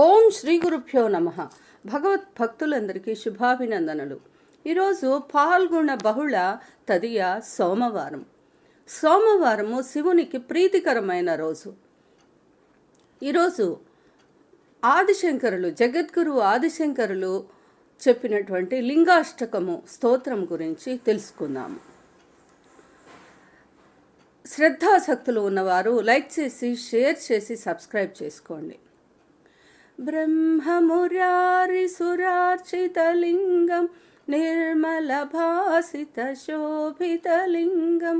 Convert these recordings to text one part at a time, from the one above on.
ఓం శ్రీ గురుభ్యో నమ. భగవత్ భక్తులందరికీ శుభాభినందనలు. ఈరోజు పాల్గొన బహుళ తదియ సోమవారం. సోమవారము శివునికి ప్రీతికరమైన రోజు. ఈరోజు ఆదిశంకరులు, జగద్గురు ఆదిశంకరులు చెప్పినటువంటి లింగాష్టకము స్తోత్రం గురించి తెలుసుకుందాము. శ్రద్ధాసక్తులు ఉన్నవారు లైక్ చేసి, షేర్ చేసి, సబ్స్క్రైబ్ చేసుకోండి. బ్రహ్మమురారిసురార్చితలింగం నిర్మలభాసితశోభితలింగం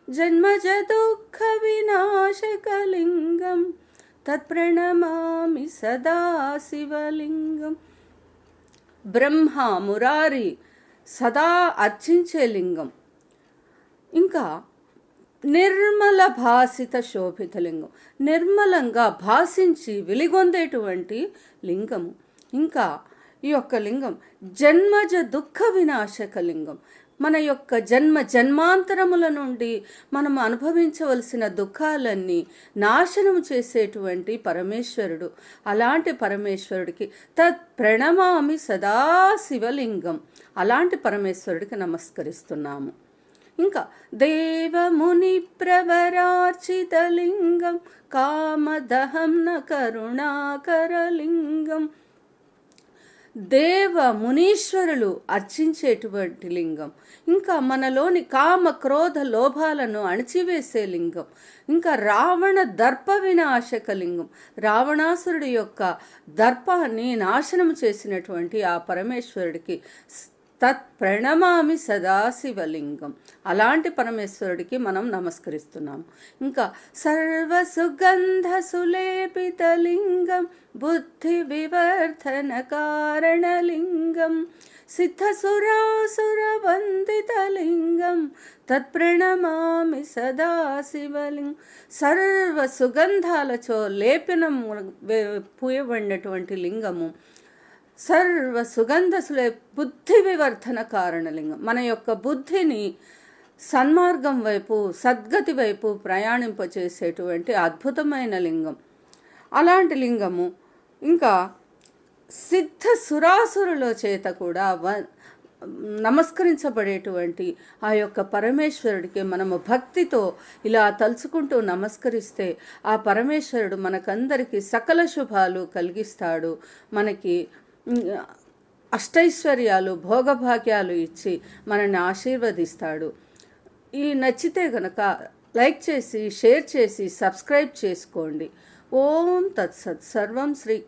జన్మజ దుఃఖ వినాశకలింగం తత్ప్రణమామి సదా శివలింగం. బ్రహ్మ మురారి సదా అర్చించే లింగం. ఇంకా నిర్మల భాసిత శోభిత లింగం, నిర్మలంగా భాషించి వెలిగొందేటువంటి లింగము. ఇంకా ఈ యొక్క లింగం జన్మజ దుఃఖ వినాశక లింగం. మన యొక్క జన్మాంతరముల నుండి మనం అనుభవించవలసిన దుఃఖాలన్నీ నాశనం చేసేటువంటి పరమేశ్వరుడు. అలాంటి పరమేశ్వరుడికి తత్ ప్రణమామి సదా శివలింగం. అలాంటి పరమేశ్వరుడికి నమస్కరిస్తున్నాము. ఇంకా దేవముని ప్రవరార్చితలింగం కామదహం న కరుణాకరలింగం. దేవ మునీశ్వరులు అర్చించేటువంటి లింగం. ఇంకా మనలోని కామ క్రోధ లోభాలను అణిచివేసే లింగం. ఇంకా రావణ దర్ప వినాశక లింగం. రావణాసురుడి యొక్క దర్పాన్ని నాశనం చేసినటువంటి ఆ పరమేశ్వరుడికి తత్ ప్రణమామి సదాశివలింగం. అలాంటి పరమేశ్వరుడికి మనం నమస్కరిస్తున్నాం. ఇంకా సర్వసుగంధ సులేపితలింగం బుద్ధి వివర్ధన కారణలింగం సిద్ధసురాసుర వందితలింగం తత్ప్రణమామి సదాశివలింగం. సర్వ సుగంధాలతో లేపనం పూయబడినటువంటి లింగము, సర్వ సుగంధసులే బుద్ధి వివర్ధన కారణలింగం. మన యొక్క బుద్ధిని సన్మార్గం వైపు, సద్గతి వైపు ప్రయాణింపచేసేటువంటి అద్భుతమైన లింగం. అలాంటి లింగము. ఇంకా సిద్ధ సురాసురుల చేత కూడా నమస్కరించబడేటువంటి ఆ యొక్క పరమేశ్వరుడికి మనము భక్తితో ఇలా తలుచుకుంటూ నమస్కరిస్తే ఆ పరమేశ్వరుడు మనకందరికీ సకల శుభాలు కలిగిస్తాడు. మనకి అష్టైశ్వర్యాలు, భోగభాగ్యాలు ఇచ్చి మనల్ని ఆశీర్వదిస్తాడు. ఈ నచ్చితే గనక లైక్ చేసి, షేర్ చేసి, సబ్స్క్రైబ్ చేసుకోండి. ఓం తత్సత్. సర్వం శ్రీ